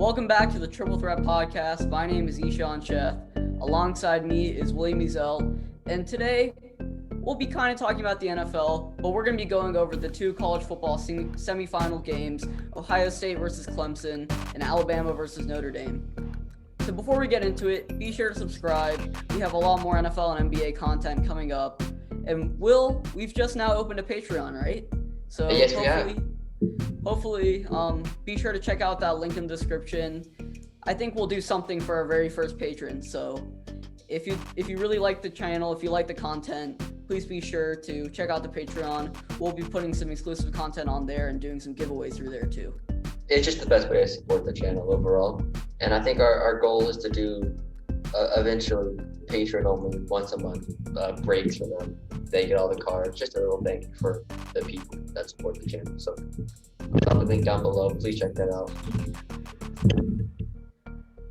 Welcome back to the Triple Threat Podcast. My name is Ishan Chef. Alongside me is William and Ishan. And today, we'll be kind of talking about the NFL, but we're going to be going over the two college football semifinal games, Ohio State versus Clemson and Alabama versus Notre Dame. So before we get into it, be sure to subscribe. We have a lot more NFL and NBA content coming up. And we've just now opened a Patreon, right? So yes, we have. Hopefully, be sure to check out that link in the description. I think we'll do something for our very first patron. So if you really like the channel, if you like the content, please be sure to check out the Patreon. We'll be putting some exclusive content on there and doing some giveaways through there too. It's just the best way to support the channel overall. And I think our goal is to do eventually Patreon only once a month breaks for them. They get all the cards. Just a little thank you for the people that support the channel. So I'll put the link down below. Please check that out.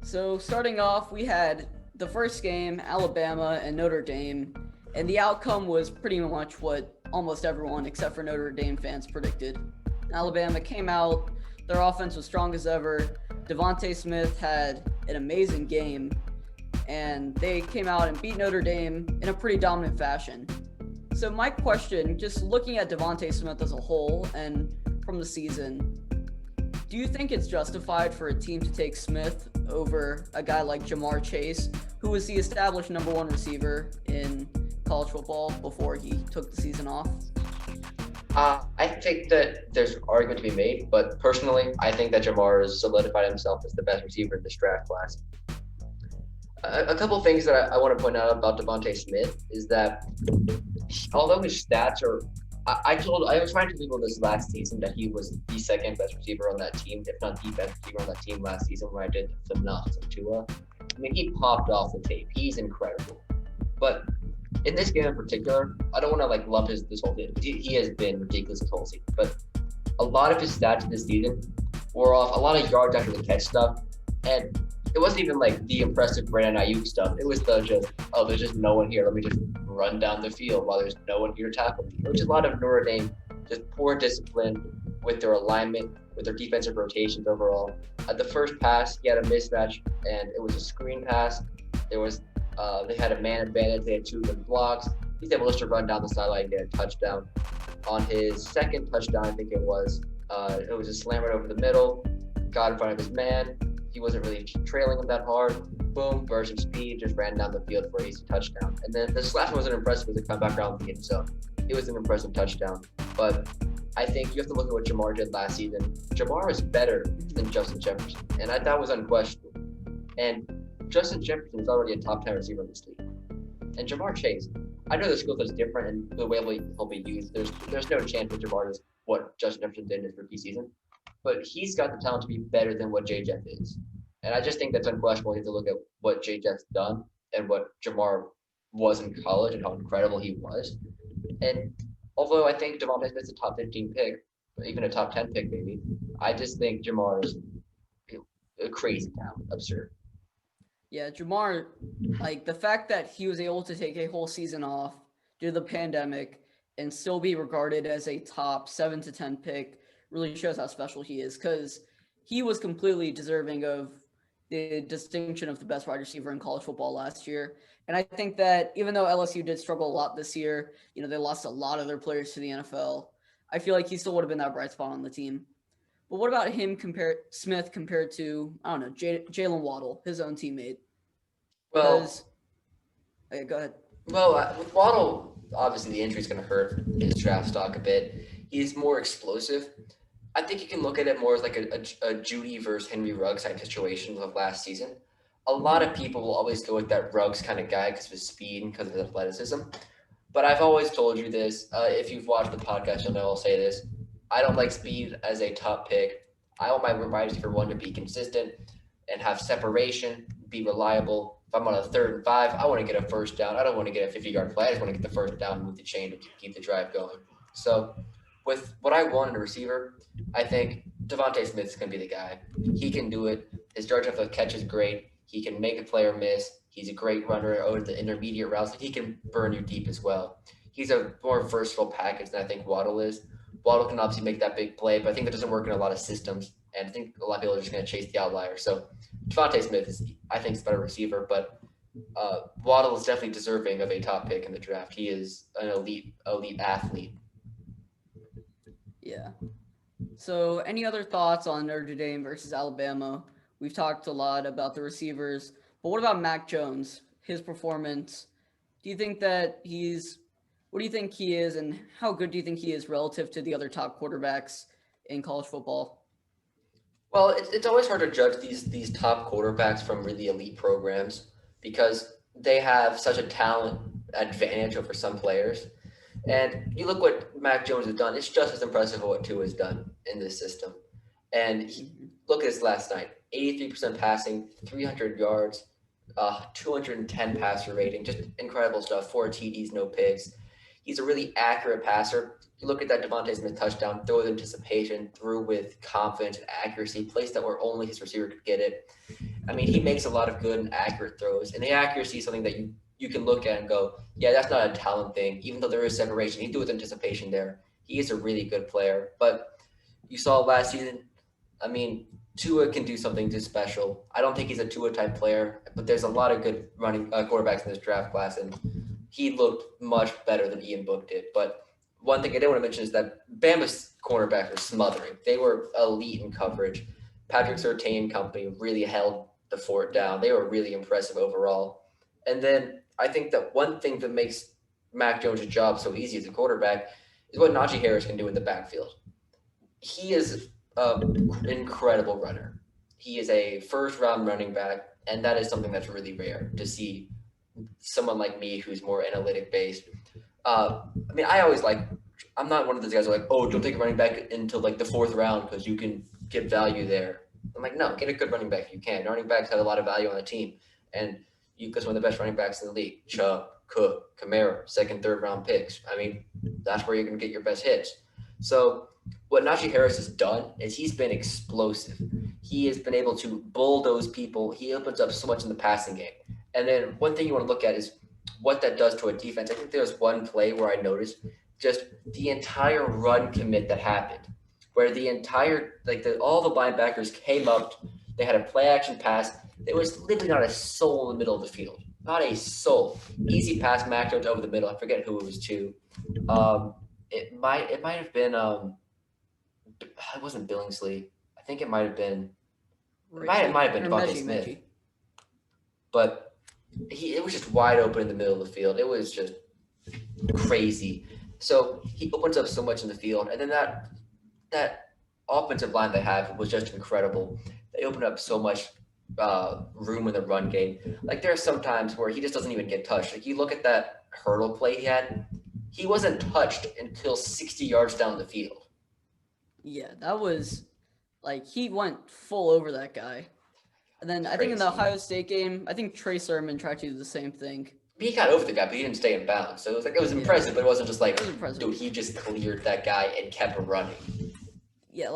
So starting off, we had the first game, Alabama and Notre Dame, and the outcome was pretty much what almost everyone except for Notre Dame fans predicted. Alabama came out, their offense was strong as ever. Devonta Smith had an amazing game, and they came out and beat Notre Dame in a pretty dominant fashion. So my question, just looking at Devonta Smith as a whole and from the season, do you think it's justified for a team to take Smith over a guy like Ja'Marr Chase, who was the established number one receiver in college football before he took the season off? I think that there's an argument to be made, but personally, I think that Ja'Marr has solidified himself as the best receiver in this draft class. A couple of things that I want to point out about Devonta Smith is that although his stats are, I was trying to people this last season that he was the second best receiver on that team, if not the best receiver on that team last season when I did the analysis of Tua. I mean, he popped off the tape. He's incredible. But in this game in particular, I don't want to lump this whole thing. He has been ridiculous this whole season. But a lot of his stats this season were off a lot of yards after the catch stuff, and it wasn't even the impressive Brandon Ayuk stuff. It was there's just no one here. Let me just run down the field while there's no one here to tackle me. Which is a lot of Notre Dame, just poor discipline with their alignment, with their defensive rotations overall. At the first pass, he had a mismatch, and it was a screen pass. They had a man advantage. They had two good blocks. He's able to run down the sideline and get a touchdown. On his second touchdown, I think it was a slam right over the middle, got in front of his man. He wasn't really trailing him that hard. Boom, burst of speed, just ran down the field for an easy touchdown. And then this last one wasn't impressive as it come back around the end zone. It was an impressive touchdown. But I think you have to look at what Ja'Marr did last season. Ja'Marr is better than Justin Jefferson, and that was unquestionable. And Justin Jefferson is already a top 10 receiver in this league. And Ja'Marr Chase, I know the skill set is different and the way he'll be used. There's no chance that Ja'Marr is what Justin Jefferson did in his rookie season. But he's got the talent to be better than what J. Jeff is. And I just think that's unquestionable. You have to look at what J. Jeff's done and what Ja'Marr was in college and how incredible he was. And although I think Devonta Smith's a top 15 pick, or even a top 10 pick maybe, I just think Ja'Marr is a crazy talent, absurd. Yeah, Ja'Marr, the fact that he was able to take a whole season off due to the pandemic and still be regarded as a top 7 to 10 pick really shows how special he is, because he was completely deserving of the distinction of the best wide receiver in college football last year. And I think that even though LSU did struggle a lot this year, they lost a lot of their players to the NFL, I feel like he still would have been that bright spot on the team. But what about Smith compared to, I don't know, Jaylen Waddle, his own teammate? Go ahead. Well, with Waddle, obviously the injury is going to hurt his draft stock a bit. He's more explosive. I think you can look at it more as a Judy versus Henry Ruggs type situation of last season. A lot of people will always go with that Ruggs kind of guy because of his speed and because of his athleticism. But I've always told you this. If you've watched the podcast, you'll know I'll say this. I don't like speed as a top pick. I want my wide receiver one to be consistent and have separation, be reliable. If I'm on a 3rd and 5, I want to get a first down. I don't want to get a 50-yard play. I just want to get the first down and move the chain to keep the drive going. So with what I want in a receiver, I think Devonta Smith is going to be the guy. He can do it. His yards after the catch is great. He can make a player miss. He's a great runner over the intermediate routes. He can burn you deep as well. He's a more versatile package than I think Waddle is. Waddle can obviously make that big play, but I think that doesn't work in a lot of systems And I think a lot of people are just going to chase the outlier. So Devonta Smith is, I think, is a better receiver, but Waddle is definitely deserving of a top pick in the draft. He is an elite athlete. Yeah. So, any other thoughts on Notre Dame versus Alabama? We've talked a lot about the receivers, but what about Mac Jones? His performance. Do you think that what do you think he is, and how good do you think he is relative to the other top quarterbacks in college football? Well, it's always hard to judge these top quarterbacks from really elite programs because they have such a talent advantage over some players. And you look what Mac Jones has done; it's just as impressive what Tua has done in this system. And look at this last night: 83% passing, 300 yards, 210 passer rating, just incredible stuff. 4 TDs, no picks. He's a really accurate passer. You look at that Devonta Smith touchdown, throw with anticipation, threw with confidence and accuracy, place that where only his receiver could get it. I mean, he makes a lot of good and accurate throws, and the accuracy is something that you can look at and go, yeah, that's not a talent thing. Even though there is separation, he do with anticipation there. He is a really good player. But you saw last season, I mean, Tua can do something just special. I don't think he's a Tua type player, but there's a lot of good running quarterbacks in this draft class, and he looked much better than Ian Book did. But one thing I did want to mention is that Bama's cornerbacks were smothering. They were elite in coverage. Patrick Surtain and company really held the fort down. They were really impressive overall. And then I think that one thing that makes Mac Jones' job so easy as a quarterback is what Najee Harris can do in the backfield. He is an incredible runner. He is a first-round running back, and that is something that's really rare to see someone like me who's more analytic-based. I mean, I'm not one of those guys who are like, oh, don't take a running back until like the 4th round because you can get value there. I'm like, no, get a good running back if you can. Running backs have a lot of value on the team. And you guys one of the best running backs in the league. Chubb, Cook, Kamara, 2nd, 3rd round picks. I mean, that's where you're going to get your best hits. So what Najee Harris has done is he's been explosive. He has been able to bulldoze people. He opens up so much in the passing game. And then one thing you want to look at is what that does to a defense. I think there's one play where I noticed just the entire run commit that happened, where the entire all the linebackers came up. They had a play action pass. There was literally not a soul in the middle of the field. Not a soul. Easy pass, Mac Jones over the middle. I forget who it was to. It might have been it wasn't Billingsley. I think it might have been it might have been Devonta Smith. Mechie. But it was just wide open in the middle of the field. It was just crazy. So he opens up so much in the field, and then that offensive line they have was just incredible. They opened up so much room in the run game. Like there are some times where he just doesn't even get touched. Like you look at that hurdle play he had, he wasn't touched until 60 yards down the field. Yeah, that was like he went full over that guy. And then I think in the Ohio State game, I think Trey Sermon tried to do the same thing. He got over the guy, but he didn't stay in bounds. So it was impressive, but it wasn't just like, dude, he just cleared that guy and kept running. Yeah,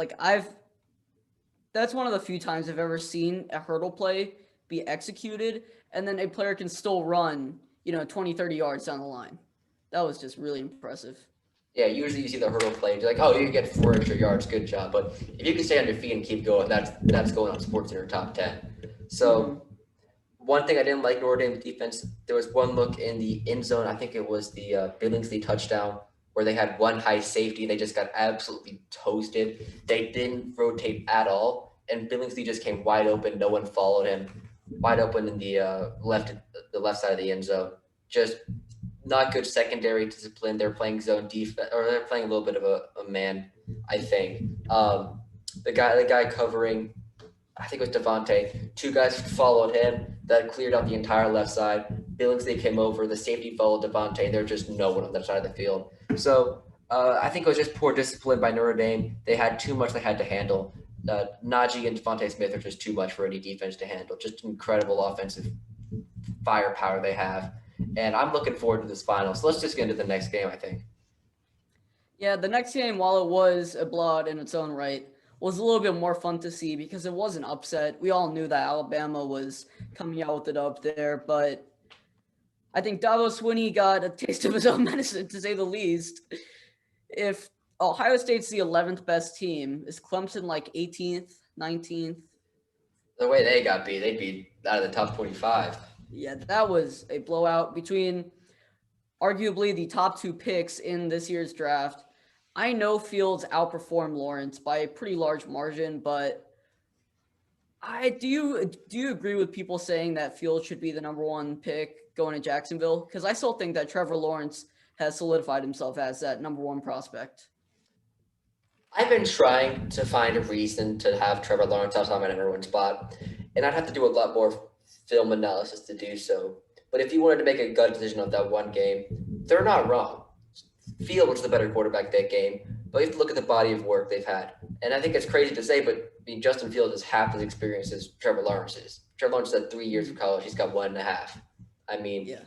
that's one of the few times I've ever seen a hurdle play be executed, and then a player can still run, 20, 30 yards down the line. That was just really impressive. Yeah, usually you see the hurdle play, you're like, oh, you get 4 extra yards, good job. But if you can stay on your feet and keep going, that's going on SportsCenter top 10. So one thing I didn't like Notre Dame's defense, there was one look in the end zone. I think it was the Billingsley touchdown where they had one high safety. They just got absolutely toasted. They didn't rotate at all, and Billingsley just came wide open. No one followed him. Wide open in the left side of the end zone. Just not good secondary discipline. They're playing zone defense, or they're playing a little bit of a man, I think. The guy covering, I think it was Devontae. 2 guys followed him. That cleared out the entire left side. Billingsley came over. The safety followed Devontae. There's just no one on that side of the field. So I think it was just poor discipline by Notre Dame. They had too much they had to handle. Najee and Devonta Smith are just too much for any defense to handle. Just incredible offensive firepower they have. And I'm looking forward to this final. So let's just get into the next game, I think. Yeah, the next game, while it was a blowout in its own right, was a little bit more fun to see because it was an upset. We all knew that Alabama was coming out with it up there, but I think Dabo Swinney got a taste of his own medicine, to say the least. If Ohio State's the 11th best team, is Clemson like 18th? 19th. The way they got beat, they'd be out of the top 25. Yeah, that was a blowout between arguably the top two picks in this year's draft. I know Fields outperformed Lawrence by a pretty large margin, but I do you agree with people saying that Fields should be the number one pick going to Jacksonville? Because I still think that Trevor Lawrence has solidified himself as that number one prospect. I've been trying to find a reason to have Trevor Lawrence outside my number one spot, and I'd have to do a lot more film analysis to do so. But if you wanted to make a gut decision of that one game, they're not wrong. Field was the better quarterback that game, but you have to look at the body of work they've had. And I think it's crazy to say, but Justin Fields is half as experienced as Trevor Lawrence is. Trevor Lawrence had 3 years of college. He's got 1.5. I mean, Yeah.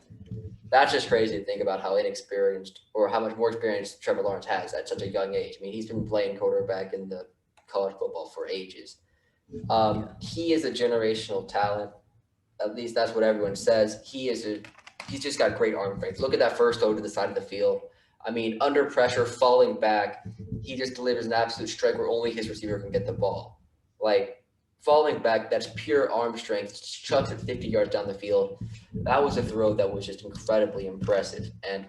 that's just crazy to think about how inexperienced or how much more experience Trevor Lawrence has at such a young age. I mean, he's been playing quarterback in the college football for ages. He is a generational talent. At least that's what everyone says. He's just got great arm strength. Look at that first throw to the side of the field. I mean, under pressure, falling back, he just delivers an absolute strike where only his receiver can get the ball. Like, falling back, that's pure arm strength, chucks it 50 yards down the field. That was a throw that was just incredibly impressive. And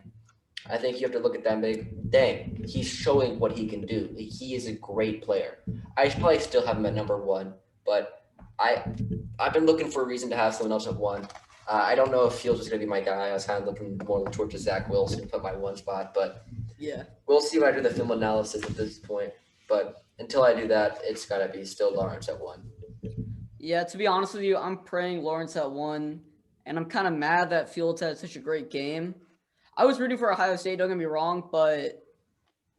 I think you have to look at that and be, dang, he's showing what he can do. He is a great player. I probably still have him at number one, but I've been looking for a reason to have someone else at one. I don't know if Fields is going to be my guy. I was kind of looking more towards Zach Wilson to put my one spot, but Yeah. we'll see when I do the film analysis at this point. But until I do that, it's got to be still Lawrence at one. Yeah, to be honest with you, I'm praying Lawrence at one, and I'm kind of mad that Fields had such a great game. I was rooting for Ohio State, don't get me wrong, but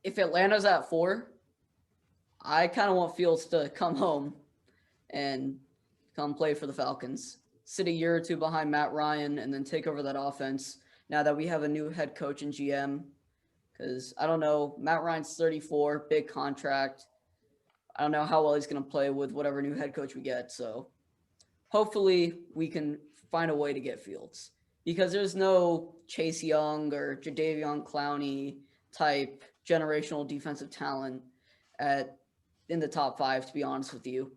if Atlanta's at 4, I kind of want Fields to come home and come play for the Falcons. Sit a year or two behind Matt Ryan and then take over that offense now that we have a new head coach and GM. Because I don't know, Matt Ryan's 34, big contract. I don't know how well he's going to play with whatever new head coach we get. So hopefully we can find a way to get Fields. Because there's no Chase Young or Jadeveon Clowney type generational defensive talent in the top 5, to be honest with you.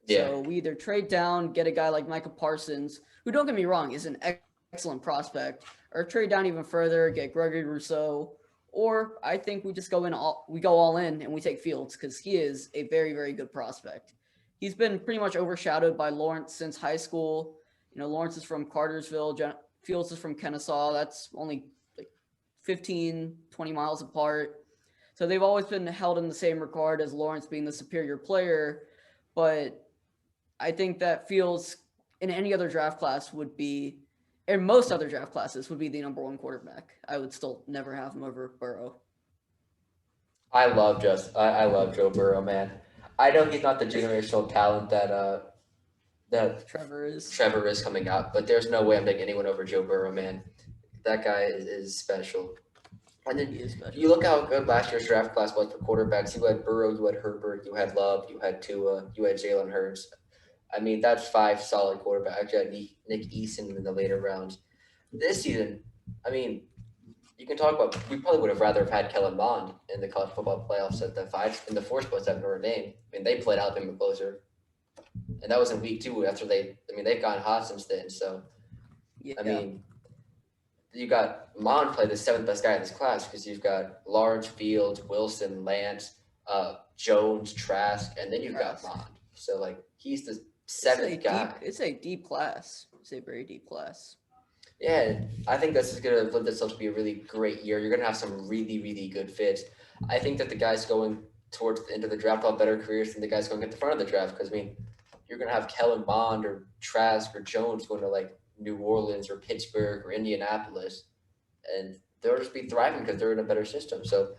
Yeah. So we either trade down, get a guy like Micah Parsons, who, don't get me wrong, is an excellent prospect, or trade down even further, get Gregory Rousseau, or I think we just go all in and we take Fields because he is a very, very good prospect. He's been pretty much overshadowed by Lawrence since high school. You know, Lawrence is from Cartersville, Fields is from Kennesaw. That's only like 15, 20 miles apart. So they've always been held in the same regard as Lawrence being the superior player, but I think that Fields in any other draft class would be, in most other draft classes, would be the number one quarterback. I would still never have him over Burrow. I love Joe Burrow, man. I know he's not the generational talent that Trevor is coming out, but there's no way I'm taking anyone over Joe Burrow, man. That guy is special. And then you look how good last year's draft class was for quarterbacks. You had Burrow, you had Herbert, you had Love, you had Tua, you had Jalen Hurts. I mean, that's 5 solid quarterbacks. You had Nick Eason in the later rounds. This season, I mean, you can talk about, we probably would have rather have had Kellen Mond in the college football playoffs at in the 4 spots at Notre Dame. I mean, they played Alabama closer. And that was in week 2 after they've gone hot since then. So, Yeah. I mean, you got Mond play the 7th best guy in this class because you've got Lawrence, Fields, Wilson, Lance, Jones, Trask, and then you've got Mond. So, like, he's the 7th guy. It's a deep class. It's a very deep class. Yeah, I think this is going to lend itself to be a really great year. You're going to have some really, really good fits. I think that the guys going towards the end of the draft will have better careers than the guys going at the front of the draft because, I mean, you're going to have Kellen Mond or Trask or Jones going to, like, New Orleans or Pittsburgh or Indianapolis, and they'll just be thriving because they're in a better system. So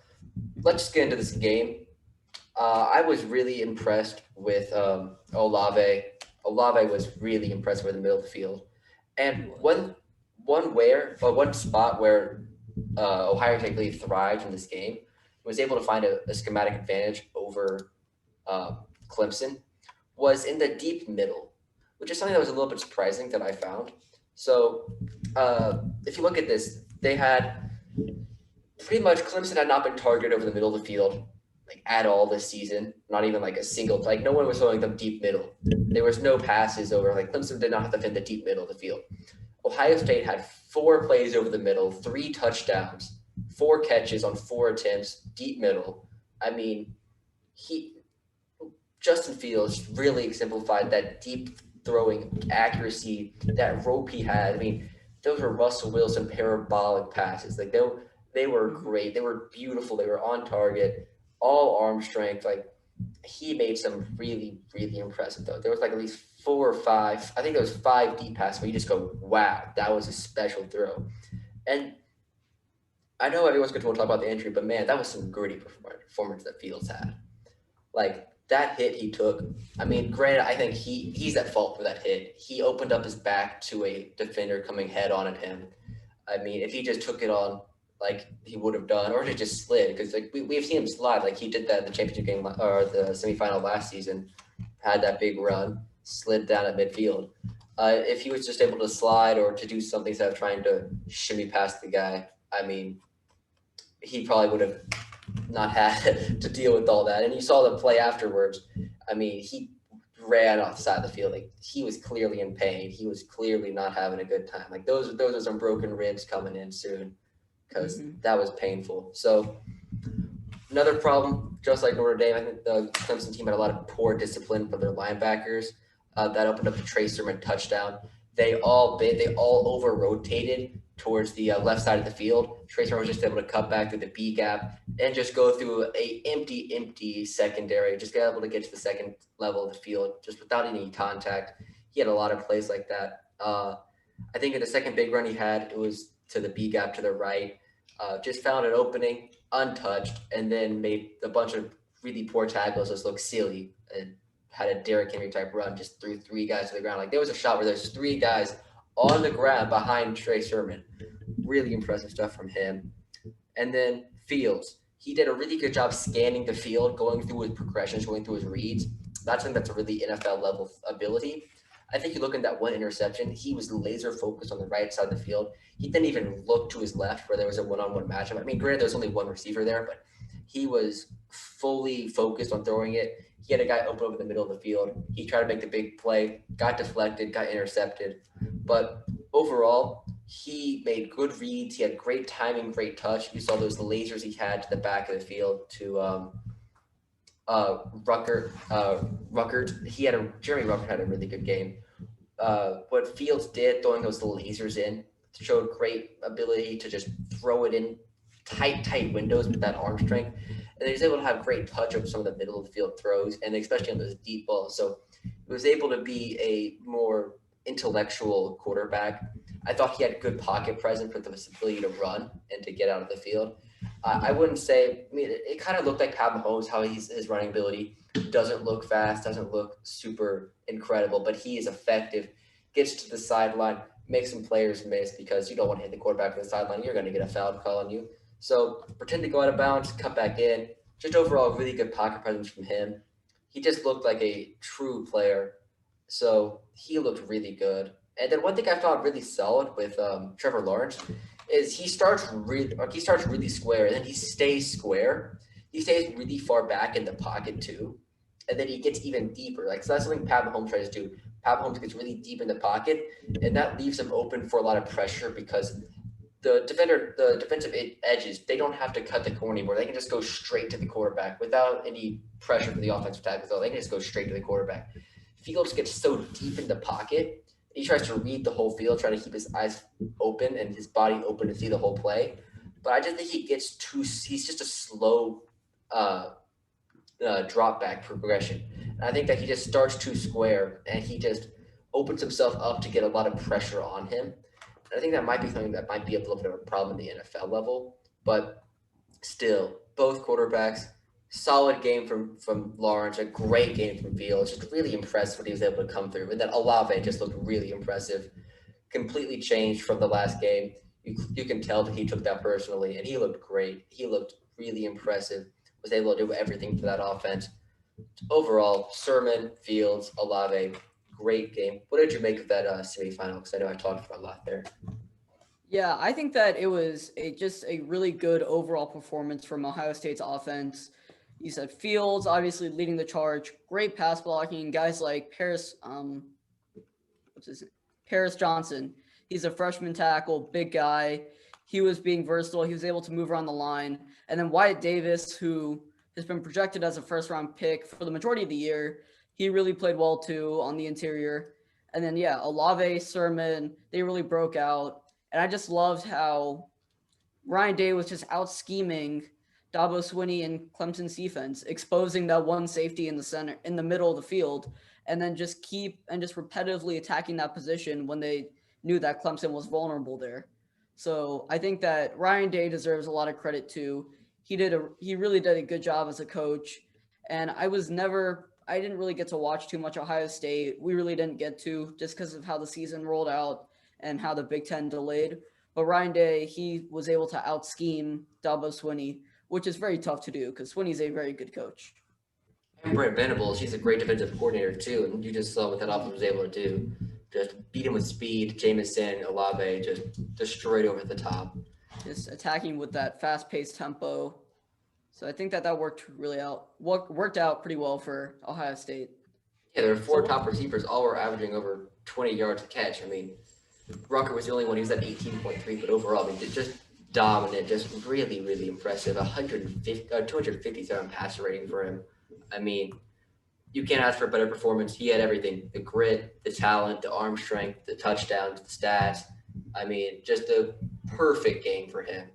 let's just get into this game. I was really impressed with Olave. Olave was really impressive in the middle of the field. And one spot where Ohio State really thrived in this game was able to find a schematic advantage over Clemson was in the deep middle, which is something that was a little bit surprising that I found. So if you look at this, they had pretty much Clemson had not been targeted over the middle of the field like at all this season. Not even like a single, like no one was throwing them deep middle. There was no passes over, like Clemson did not have to defend the deep middle of the field. Ohio State had 4 plays over the middle, 3 touchdowns, 4 catches on 4 attempts, deep middle. I mean, Justin Fields really exemplified that deep throwing accuracy, that rope he had. I mean, those were Russell Wilson parabolic passes. Like they were great. They were beautiful. They were on target, all arm strength. Like he made some really, really impressive though. There was like at least 4 or 5. I think there was 5 deep passes where you just go, wow, that was a special throw. And I know everyone's going to talk about the injury, but man, that was some gritty performance that Fields had. Like that hit he took. I mean, granted, I think he's at fault for that hit. He opened up his back to a defender coming head on at him. I mean, if he just took it on like he would have done, or if it just slid, because like we've seen him slide, like he did that in the championship game or the semifinal last season, had that big run, slid down at midfield. If he was just able to slide or to do something instead of trying to shimmy past the guy, I mean, he probably would have not had to deal with all that. And you saw the play afterwards. I mean, he ran off the side of the field. Like he was clearly in pain. He was clearly not having a good time. Like those are some broken ribs coming in soon because that was painful. So another problem, just like Notre Dame, I think the Clemson team had a lot of poor discipline for their linebackers. That opened up the Trey Sermon touchdown. They all over rotated towards the left side of the field. Trey Sermon was just able to cut back through the B gap and just go through a empty secondary, just get able to get to the second level of the field just without any contact. He had a lot of plays like that. I think in the second big run he had, it was to the B gap to the right. Just found an opening, untouched, and then made a bunch of really poor tackles just look silly and had a Derrick Henry type run, just threw 3 guys to the ground. Like there was a shot where there's 3 guys on the ground behind Trey Sermon. Really impressive stuff from him. And then Fields. He did a really good job scanning the field, going through his progressions, going through his reads. That's something that's a really NFL level ability. I think you look at that one interception, he was laser focused on the right side of the field. He didn't even look to his left where there was a one-on-one matchup. I mean, granted, there's only one receiver there, but he was fully focused on throwing it. He had a guy open over the middle of the field. He tried to make the big play, got deflected, got intercepted. But overall, he made good reads. He had great timing, great touch. You saw those lasers he had to the back of the field to Ruckert. Jeremy Ruckert had a really good game. What Fields did, throwing those lasers in, showed great ability to just throw it in tight windows with that arm strength. And he was able to have great touch over some of the middle of the field throws, and especially on those deep balls. So he was able to be a more intellectual quarterback. I thought he had good pocket presence with the ability to run and to get out of the field. I wouldn't say, I mean, it kind of looked like Pat Mahomes, how his running ability doesn't look fast, doesn't look super incredible, but he is effective, gets to the sideline, makes some players miss because you don't want to hit the quarterback on the sideline. You're going to get a foul call on you. So pretend to go out of bounds, cut back in. Just overall, really good pocket presence from him. He just looked like a true player. So he looked really good. And then one thing I found really solid with Trevor Lawrence is he starts really square, and then he stays square. He stays really far back in the pocket too, and then he gets even deeper. Like so that's something Pat Mahomes tries to do. Pat Mahomes gets really deep in the pocket, and that leaves him open for a lot of pressure because the defensive edges, they don't have to cut the corner anymore. They can just go straight to the quarterback without any pressure for the offensive tackle. So they can just go straight to the quarterback. Fields gets so deep in the pocket, he tries to read the whole field, try to keep his eyes open and his body open to see the whole play. But I just think he's just a slow drop back progression. And I think that he just starts too square and he just opens himself up to get a lot of pressure on him. And I think that might be something that might be a little bit of a problem in the NFL level. But still, both quarterbacks, solid game from Lawrence, a great game from Fields. Just really impressed what he was able to come through. And then Olave just looked really impressive. Completely changed from the last game. You can tell that he took that personally, and he looked great. He looked really impressive. Was able to do everything for that offense. Overall, Sermon, Fields, Olave, great game. What did you make of that semifinal? Because I know I talked about a lot there. Yeah, I think that it was just a really good overall performance from Ohio State's offense. You said Fields, obviously leading the charge. Great pass blocking. Guys like Paris Johnson. He's a freshman tackle, big guy. He was being versatile. He was able to move around the line. And then Wyatt Davis, who has been projected as a first-round pick for the majority of the year, he really played well too on the interior. And then, Olave, Sermon, they really broke out. And I just loved how Ryan Day was just out scheming Dabo Swinney and Clemson's defense, exposing that one safety in the center, in the middle of the field, and then just repetitively attacking that position when they knew that Clemson was vulnerable there. So I think that Ryan Day deserves a lot of credit too. He really did a good job as a coach. And I didn't really get to watch too much Ohio State. We really didn't get to, just because of how the season rolled out and how the Big Ten delayed. But Ryan Day, he was able to out scheme Dabo Swinney, which is very tough to do because Swinney's a very good coach. And Brent Venables, he's a great defensive coordinator too, and you just saw what that offense was able to do. Just beat him with speed. Jamison, Olave just destroyed over the top. Just attacking with that fast-paced tempo. So I think that worked out pretty well for Ohio State. Yeah, there were four top receivers. All were averaging over 20 yards a catch. I mean, Rucker was the only one. He was at 18.3, but overall, I mean, just dominant, just really, really impressive. 257 passer rating for him. I mean, you can't ask for a better performance. He had everything: the grit, the talent, the arm strength, the touchdowns, the stats. I mean, just a perfect game for him.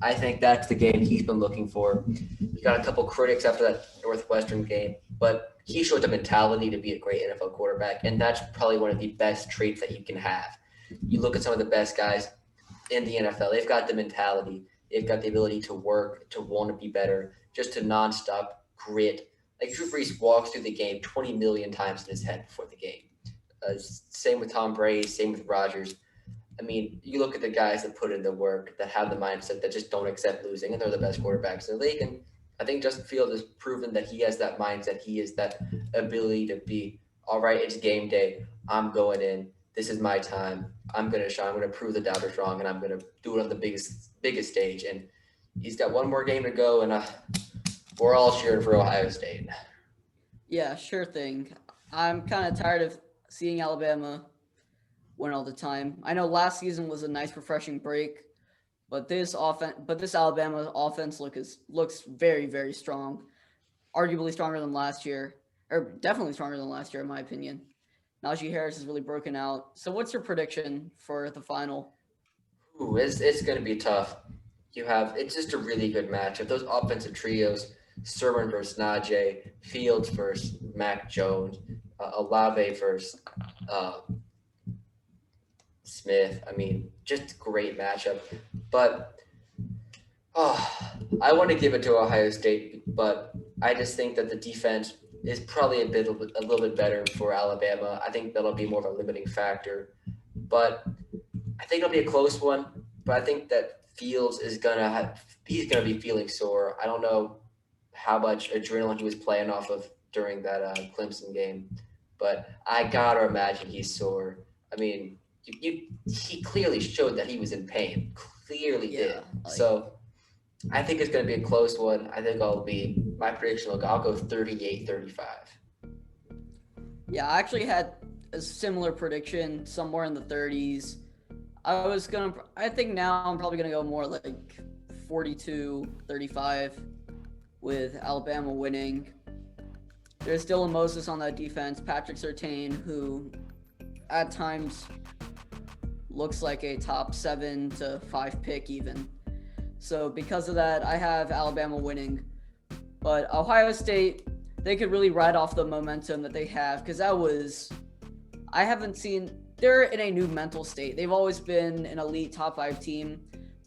I think that's the game he's been looking for. He got a couple critics after that Northwestern game, but he showed the mentality to be a great NFL quarterback, and that's probably one of the best traits that you can have. You look at some of the best guys in the NFL, they've got the mentality, they've got the ability to work, to want to be better, just to nonstop grit. Like Drew Brees walks through the game 20 million times in his head before the game. Same with Tom Brady, same with Rodgers. I mean, you look at the guys that put in the work, that have the mindset, that just don't accept losing, and they're the best quarterbacks in the league. And I think Justin Fields has proven that he has that mindset. He has that ability to be, all right, it's game day. I'm going in. This is my time. I'm going to shine. I'm going to prove the doubters wrong, and I'm going to do it on the biggest stage. And he's got one more game to go, and we're all cheering for Ohio State. Yeah, sure thing. I'm kind of tired of seeing Alabama win all the time. I know last season was a nice, refreshing break, but this Alabama offense looks very, very strong. Arguably stronger than last year, or definitely stronger than last year, in my opinion. Najee Harris has really broken out. So what's your prediction for the final? Ooh, it's going to be tough. It's just a really good matchup. Those offensive trios, Sermon versus Najee, Fields versus Mac Jones, Olave versus Smith. I mean, just a great matchup. But I want to give it to Ohio State, but I just think that the defense is probably a little bit better for Alabama. I think that'll be more of a limiting factor. But I think it'll be a close one. But I think that Fields he's gonna be feeling sore. I don't know how much adrenaline he was playing off of during that Clemson game, but I gotta imagine he's sore. I mean, he clearly showed that he was in pain. Clearly did. So I think it's gonna be a close one. I think my prediction I'll go 38-35. Yeah, I actually had a similar prediction, somewhere in the 30s. I think now I'm probably going to go more like 42-35 with Alabama winning. There's still a Moses on that defense, Patrick Surtain, who at times looks like a top 7 to 5 pick even. So because of that, I have Alabama winning. But Ohio State, they could really ride off the momentum that they have, because they're in a new mental state. They've always been an elite top 5 team,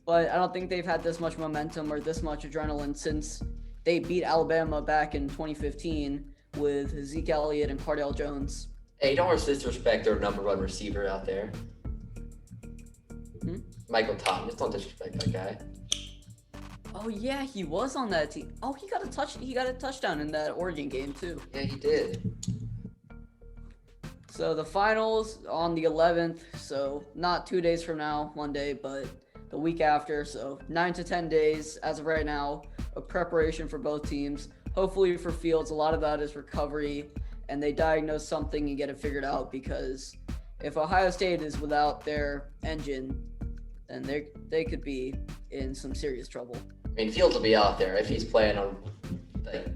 but I don't think they've had this much momentum or this much adrenaline since they beat Alabama back in 2015 with Zeke Elliott and Cardale Jones. Hey, don't disrespect their number 1 receiver out there. Michael Thomas, don't disrespect that guy. Oh yeah, he was on that team. Oh, he got a touchdown in that Oregon game too. Yeah, he did. So the finals on the 11th, so not 2 days from now, Monday, but the week after. So 9 to 10 days as of right now of preparation for both teams. hopefully for Fields, a lot of that is recovery, and they diagnose something and get it figured out, because if Ohio State is without their engine, then they could be in some serious trouble. I mean, Fields will be out there if he's playing on like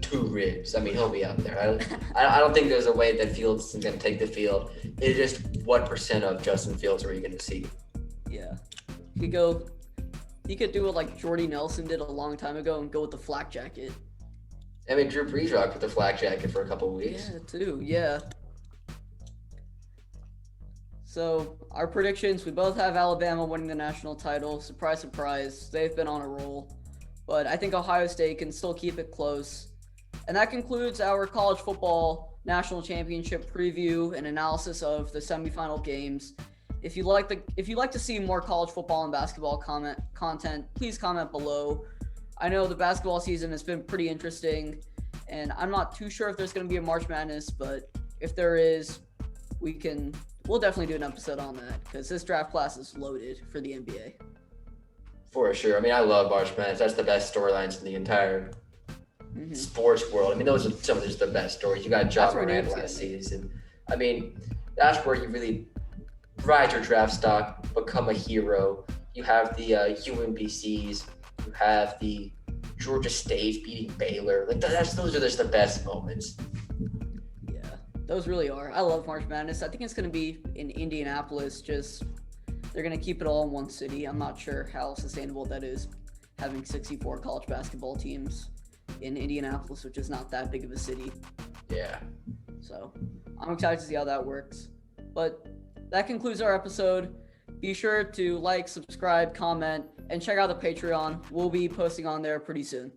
2 ribs. I mean, he'll be out there. I don't think there's a way that Fields is going to take the field. It's just what % of Justin Fields are you going to see? Yeah, he could do what like Jordy Nelson did a long time ago and go with the flak jacket. I mean, Drew Brees rocked with the flak jacket for a couple of weeks. Yeah, too. Yeah. So our predictions: we both have Alabama winning the national title. Surprise, surprise. They've been on a roll, but I think Ohio State can still keep it close. And that concludes our college football national championship preview and analysis of the semifinal games. If you'd like to see more college football and basketball content, please comment below. I know the basketball season has been pretty interesting, and I'm not too sure if there's going to be a March Madness, but if there is, we'll definitely do an episode on that, because this draft class is loaded for the NBA. For sure. I mean, I love March Madness. That's the best storylines in the entire sports world. I mean, those are some of the best stories. You got John Morant last season. I mean, that's where you really ride your draft stock, become a hero. You have the UMBCs. You have the Georgia State beating Baylor. Like those are just the best moments. Yeah, those really are. I love March Madness. I think it's going to be in Indianapolis. They're going to keep it all in one city. I'm not sure how sustainable that is, having 64 college basketball teams in Indianapolis, which is not that big of a city. Yeah. So I'm excited to see how that works. But that concludes our episode. Be sure to like, subscribe, comment, and check out the Patreon. We'll be posting on there pretty soon.